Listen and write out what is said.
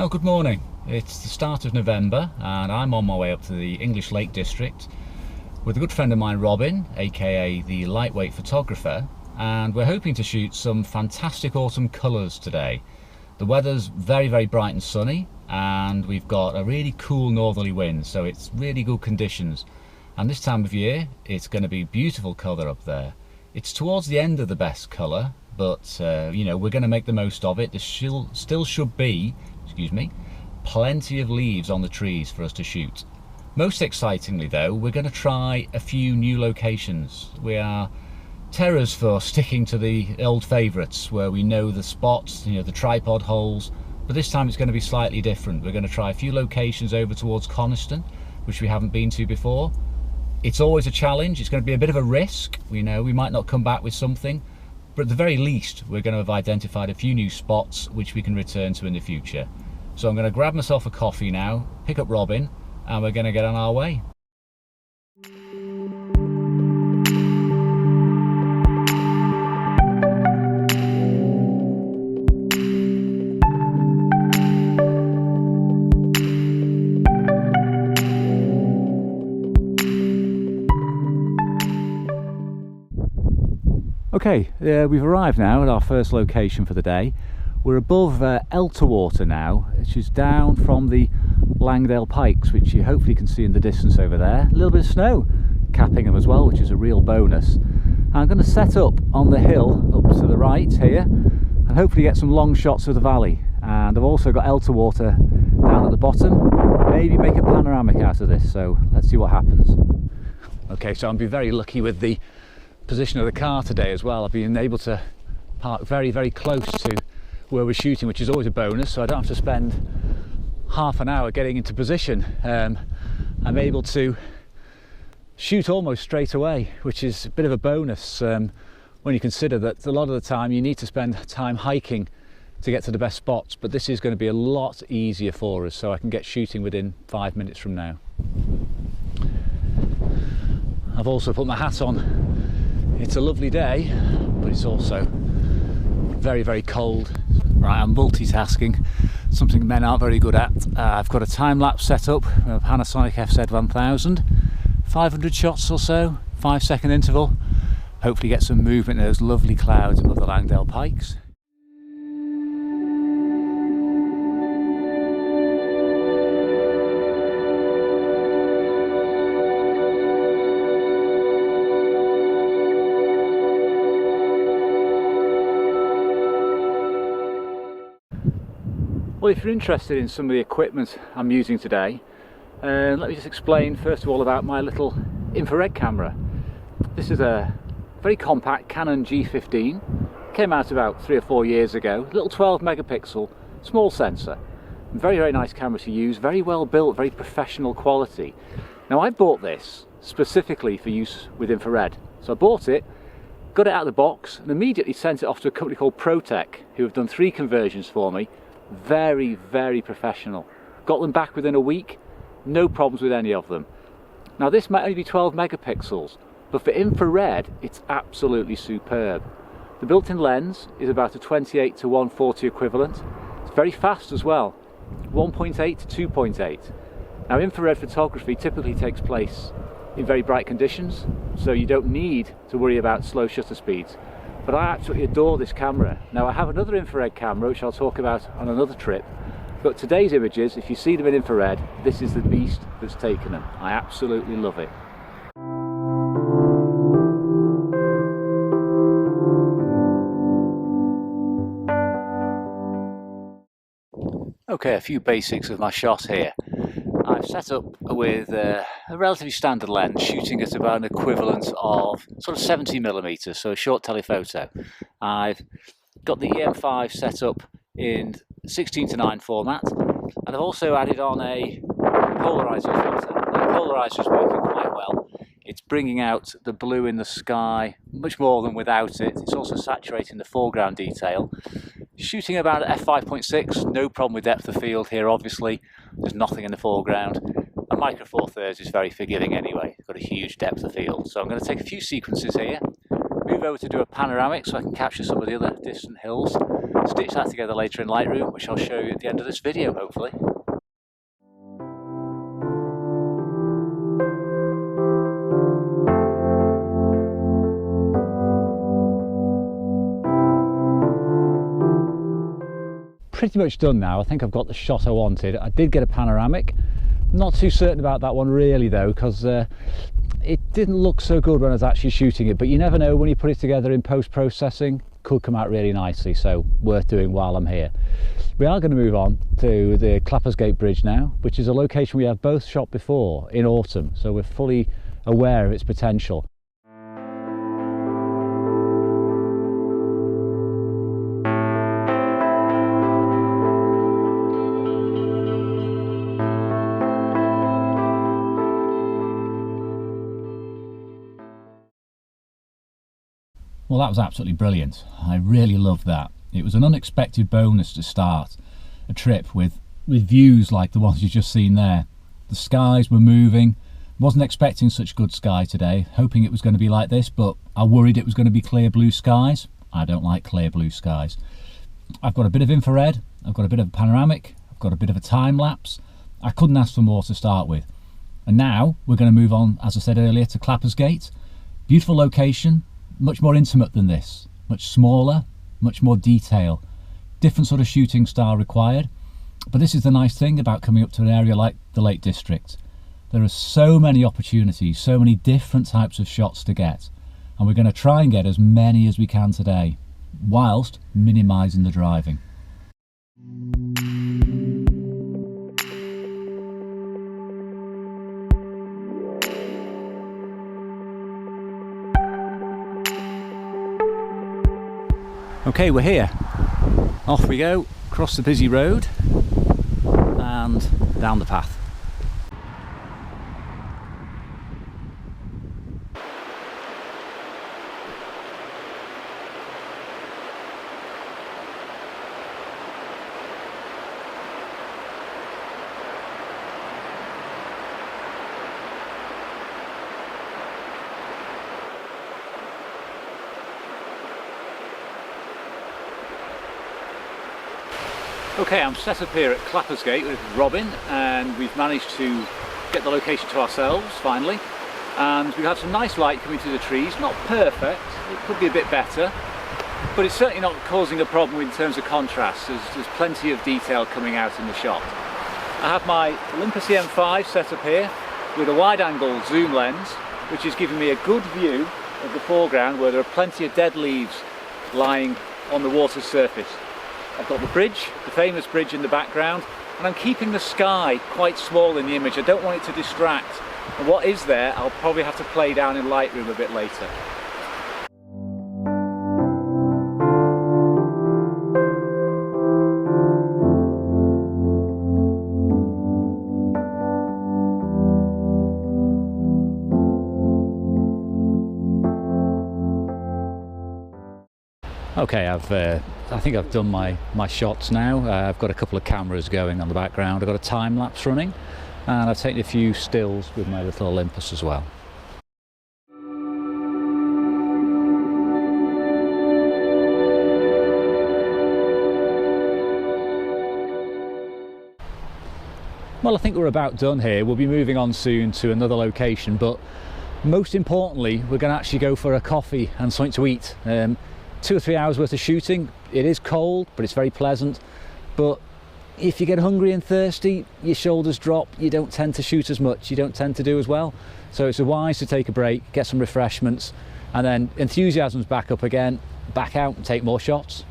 Well, good morning. It's the start of November and I'm on my way up to the English Lake District with a good friend of mine, Robin, aka the lightweight photographer, and we're hoping to shoot some fantastic autumn colours today. The weather's very bright and sunny and we've got a really cool northerly wind, so it's really good conditions. And this time of year it's going to be beautiful colour up there. It's towards the end of the best colour, but you know, we're going to make the most of it. There still should be, plenty of leaves on the trees for us to shoot. Most excitingly though, we're going to try a few new locations. We are terrors for sticking to the old favourites where we know the spots, you know, the tripod holes, but this time it's going to be slightly different. We're going to try a few locations over towards Coniston, which we haven't been to before. It's always a challenge, it's going to be a bit of a risk. We know we might not come back with something, but at the very least we're going to have identified a few new spots which we can return to in the future. So I'm going to grab myself a coffee now, pick up Robin, and we're going to get on our way. Okay, we've arrived now at our first location for the day. We're above Elterwater now, which is down from the Langdale Pikes, which you hopefully can see in the distance over there. A little bit of snow capping them as well, which is a real bonus. I'm going to set up on the hill up to the right here and hopefully get some long shots of the valley. And I've also got Elterwater down at the bottom. Maybe make a panoramic out of this, so let's see what happens. Okay, so I'll be very lucky with the position of the car today as well. I've been able to park very close to where we're shooting, which is always a bonus, so I don't have to spend half an hour getting into position. I'm able to shoot almost straight away, which is a bit of a bonus when you consider that a lot of the time you need to spend time hiking to get to the best spots, but this is going to be a lot easier for us, so I can get shooting within 5 minutes from now. I've also put my hat on. It's a lovely day, but it's also very cold. Right, I'm multitasking, something men aren't very good at. I've got a time-lapse set up with a Panasonic FZ1000, 500 shots or so, 5-second interval. Hopefully get some movement in those lovely clouds above the Langdale Pikes. Well, if you're interested in some of the equipment I'm using today, let me just explain first of all about my little infrared camera. This is a very compact Canon G15, came out about 3 or 4 years ago, little 12 megapixel, small sensor. Very nice camera to use, very well built, very professional quality. Now I bought this specifically for use with infrared. So I bought it, got it out of the box and immediately sent it off to a company called ProTech, who have done 3 conversions for me. Very professional. Got them back within a week, no problems with any of them. Now this might only be 12 megapixels, but for infrared it's absolutely superb. The built-in lens is about a 28 to 140 equivalent. It's very fast as well, 1.8 to 2.8. Now infrared photography typically takes place in very bright conditions, so you don't need to worry about slow shutter speeds. But I absolutely adore this camera. Now I have another infrared camera which I'll talk about on another trip, but today's images, if you see them in infrared, this is the beast that's taken them. I absolutely love it. Okay, a few basics of my shot here. I've set up with a relatively standard lens, shooting at about an equivalent of sort of 70mm, so a short telephoto. I've got the EM5 set up in 16:9 format, and I've also added on a polarizer filter. Now, the polarizer is working quite well. It's bringing out the blue in the sky much more than without it. It's also saturating the foreground detail. Shooting about at f5.6, no problem with depth of field here obviously. There's nothing in the foreground. A Micro Four Thirds is very forgiving anyway, it's got a huge depth of field. So I'm going to take a few sequences here, move over to do a panoramic so I can capture some of the other distant hills, stitch that together later in Lightroom, which I'll show you at the end of this video hopefully. Pretty much done now. I think I've got the shot I wanted. I did get a panoramic. Not too certain about that one really though, because it didn't look so good when I was actually shooting it, but you never know when you put it together in post-processing. Could come out really nicely, so worth doing while I'm here. We are going to move on to the Clappersgate Bridge now, which is a location we have both shot before in autumn, so we're fully aware of its potential. Well, that was absolutely brilliant. I really loved that. It was an unexpected bonus to start a trip with views like the ones you've just seen there. The skies were moving. Wasn't expecting such good sky today, hoping it was going to be like this, but I worried it was going to be clear blue skies. I don't like clear blue skies. I've got a bit of infrared, I've got a bit of a panoramic, I've got a bit of a time lapse. I couldn't ask for more to start with. And now we're going to move on, as I said earlier, to Clappersgate. Beautiful location. Much more intimate than this, much smaller, much more detail, different sort of shooting style required. But this is the nice thing about coming up to an area like the Lake District. There are so many opportunities, so many different types of shots to get, and we're going to try and get as many as we can today, whilst minimising the driving. Okay, we're here. Off we go, across the busy road and down the path. Okay, I'm set up here at Clappersgate with Robin, and we've managed to get the location to ourselves finally, and we've had some nice light coming through the trees. Not perfect, it could be a bit better, but it's certainly not causing a problem in terms of contrast. There's plenty of detail coming out in the shot. I have my Olympus EM5 set up here with a wide angle zoom lens, which is giving me a good view of the foreground where there are plenty of dead leaves lying on the water's surface. I've got the bridge, the famous bridge in the background, and I'm keeping the sky quite small in the image. I don't want it to distract, and what is there I'll probably have to play down in Lightroom a bit later. Okay, I think I've done my shots now. I've got a couple of cameras going on the background. I've got a time lapse running, and I've taken a few stills with my little Olympus as well. Well, I think we're about done here. We'll be moving on soon to another location, but most importantly, we're going to actually go for a coffee and something to eat. 2 or 3 hours worth of shooting. It is cold, but it's very pleasant. But if you get hungry and thirsty, your shoulders drop, you don't tend to shoot as much, you don't tend to do as well. So it's wise to take a break, get some refreshments, and then enthusiasm's back up again, back out and take more shots.